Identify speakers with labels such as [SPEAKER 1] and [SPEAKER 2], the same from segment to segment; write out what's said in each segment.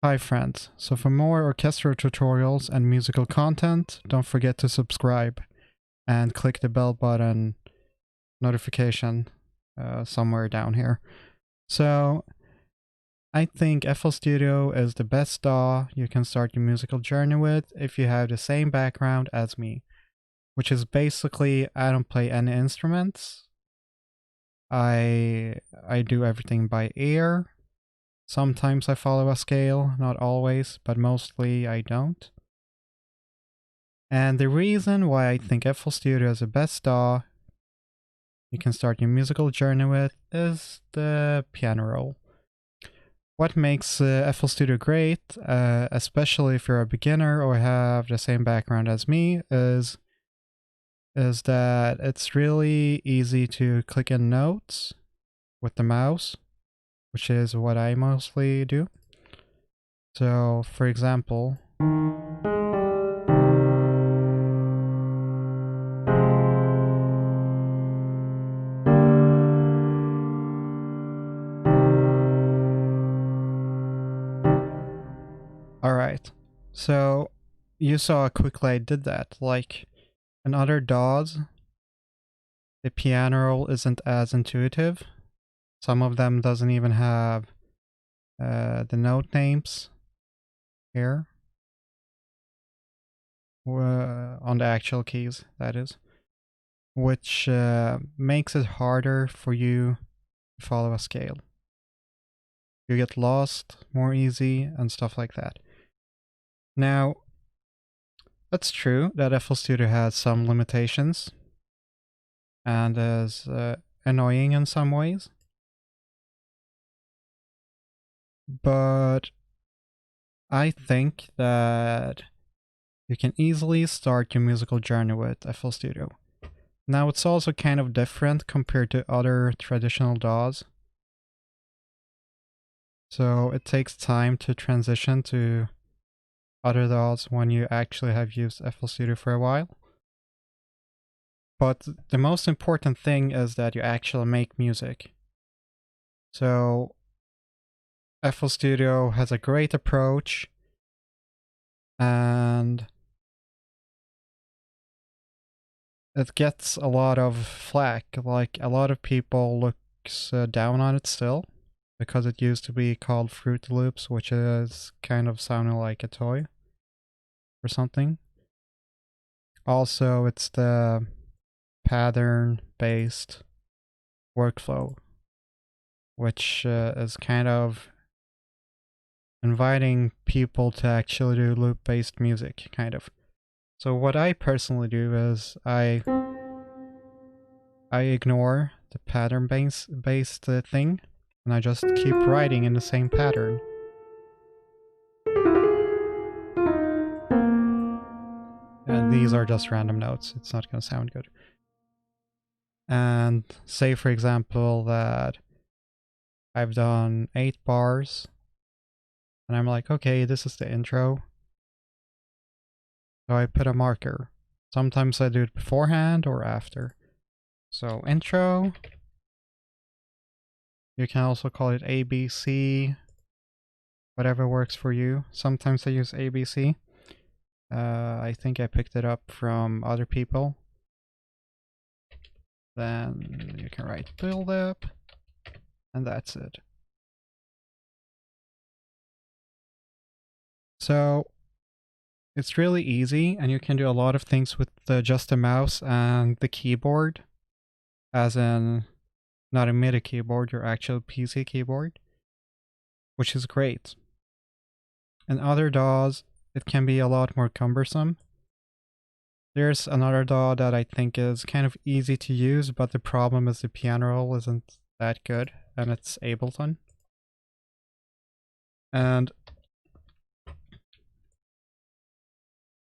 [SPEAKER 1] Hi friends, so for more orchestral tutorials and musical content, don't forget to subscribe and click the bell button notification somewhere down here. So I think FL Studio is the best DAW you can start your musical journey with if you have the same background as me, which is basically I don't play any instruments. I do everything by ear. Sometimes I follow a scale, not always, but mostly I don't. And the reason why I think FL Studio is the best DAW you can start your musical journey with is the piano roll. What makes FL Studio great, especially if you're a beginner or have the same background as me, is that it's really easy to click in notes with the mouse, which is what I mostly do. So, for example, alright, so you saw how quickly I did that. Like, in other DAWs, the piano roll isn't as intuitive. Some of them doesn't even have the note names here. On the actual keys, that is. Which makes it harder for you to follow a scale. You get lost more easy and stuff like that. Now, that's true that FL Studio has some limitations and is annoying in some ways. But I think that you can easily start your musical journey with FL Studio. Now it's also kind of different compared to other traditional DAWs. So it takes time to transition to other DAWs when you actually have used FL Studio for a while. But the most important thing is that you actually make music. So FL Studio has a great approach and it gets a lot of flack. Like, a lot of people looks down on it still because it used to be called Fruity Loops, which is kind of sounding like a toy or something. Also, it's the pattern-based workflow, which is kind of inviting people to actually do loop-based music, kind of. So what I personally do is I ignore the pattern-based thing, and I just keep writing in the same pattern. And these are just random notes. It's not going to sound good. And say, for example, that I've done 8 bars, and I'm like, okay, this is the intro. So I put a marker. Sometimes I do it beforehand or after. So intro. You can also call it ABC, whatever works for you. Sometimes I use ABC. I think I picked it up from other people. Then you can write build up, and that's it. So it's really easy, and you can do a lot of things with just the mouse and the keyboard, as in not a MIDI keyboard, your actual PC keyboard, which is great. In other DAWs, it can be a lot more cumbersome. There's another DAW that I think is kind of easy to use, but the problem is the piano roll isn't that good, and it's Ableton. And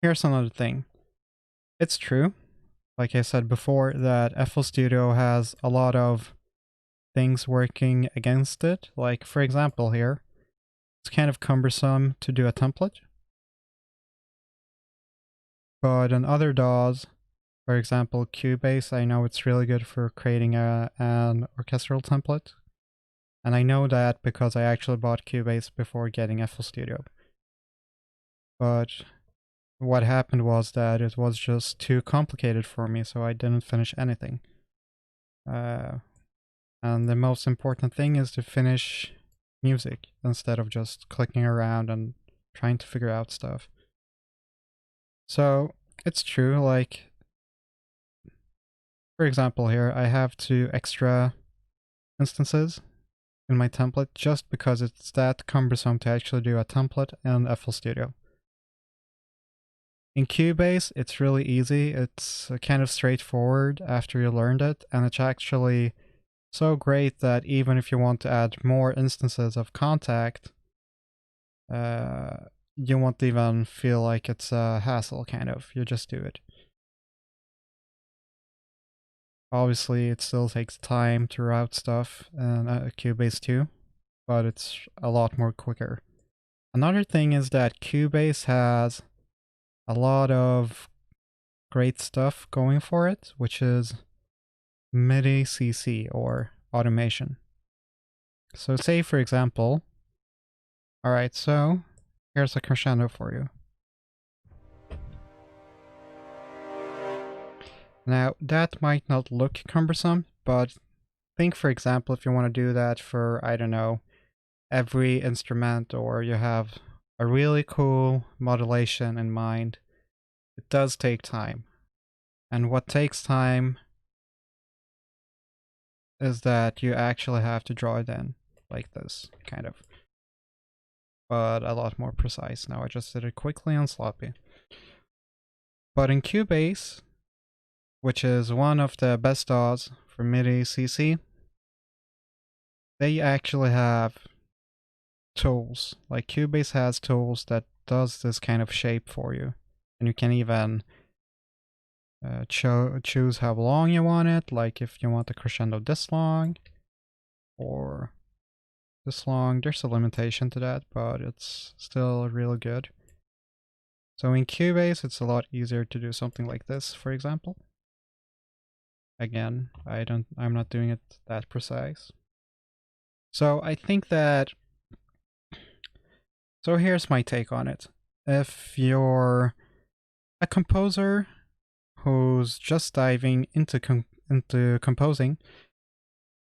[SPEAKER 1] here's another thing. It's true, like I said before, that FL Studio has a lot of things working against it. Like, for example, here, it's kind of cumbersome to do a template. But in other DAWs, for example, Cubase, I know it's really good for creating an orchestral template. And I know that because I actually bought Cubase before getting FL Studio. But what happened was that it was just too complicated for me, so I didn't finish anything. And the most important thing is to finish music instead of just clicking around and trying to figure out stuff. So it's true, like, for example here, I have 2 extra instances in my template just because it's that cumbersome to actually do a template in FL Studio. In Cubase, it's really easy. It's kind of straightforward after you learned it, and it's actually so great that even if you want to add more instances of contact, you won't even feel like it's a hassle, kind of. You just do it. Obviously, it still takes time to route stuff in Cubase too, but it's a lot more quicker. Another thing is that Cubase has a lot of great stuff going for it, which is MIDI CC or automation. So say for example, alright, so here's a crescendo for you. Now that might not look cumbersome, but think for example if you want to do that for, I don't know, every instrument, or you have a really cool modulation in mind, it does take time. And what takes time is that you actually have to draw it in like this, kind of. But a lot more precise. Now I just did it quickly and sloppy. But in Cubase, which is one of the best DAWs for MIDI CC, they actually have tools. Like Cubase has tools that does this kind of shape for you. And you can even choose how long you want it, like if you want the crescendo this long or this long. There's a limitation to that, but it's still really good. So in Cubase, it's a lot easier to do something like this, for example. Again, I'm not doing it that precise. So I think that, so here's my take on it. If you're a composer who's just diving into composing,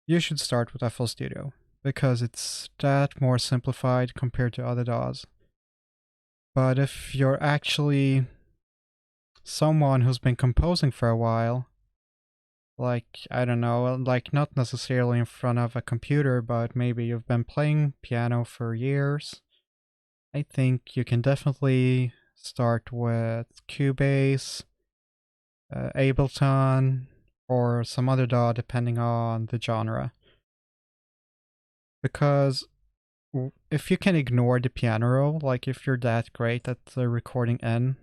[SPEAKER 1] you should start with FL Studio because it's that more simplified compared to other DAWs. But if you're actually someone who's been composing for a while, like, I don't know, like not necessarily in front of a computer, but maybe you've been playing piano for years, I think you can definitely start with Cubase, Ableton, or some other DAW depending on the genre. Because if you can ignore the piano roll, like if you're that great at recording in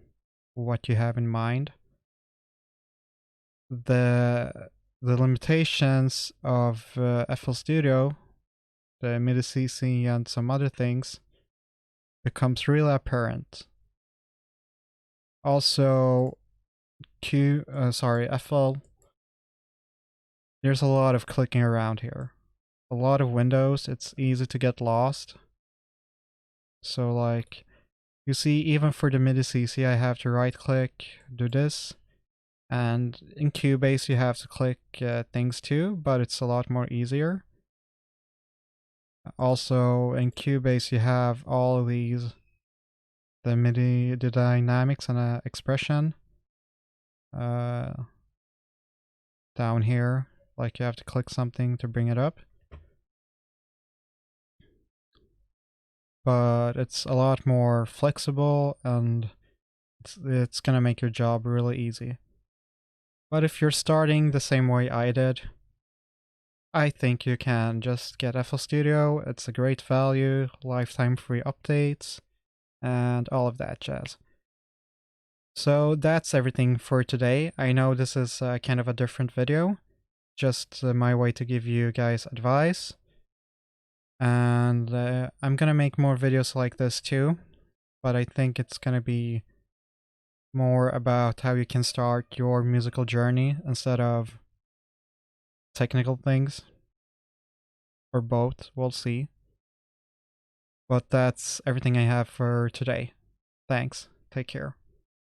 [SPEAKER 1] what you have in mind, the limitations of FL Studio, the MIDI CC and some other things becomes really apparent. Also, FL, there's a lot of clicking around here. A lot of windows, it's easy to get lost. So like, you see, even for the MIDI CC, I have to right click, do this. And in Cubase, you have to click things too, but it's a lot more easier. Also, in Cubase, you have all of these, the MIDI, the dynamics and expression down here. Like you have to click something to bring it up. But it's a lot more flexible and it's gonna make your job really easy. But if you're starting the same way I did, I think you can just get FL Studio. It's a great value, lifetime free updates, and all of that jazz. So that's everything for today. I know this is kind of a different video, just my way to give you guys advice. And I'm gonna make more videos like this too, but I think it's gonna be more about how you can start your musical journey instead of technical things. or both, we'll see. But that's everything I have for today. Thanks. Take care.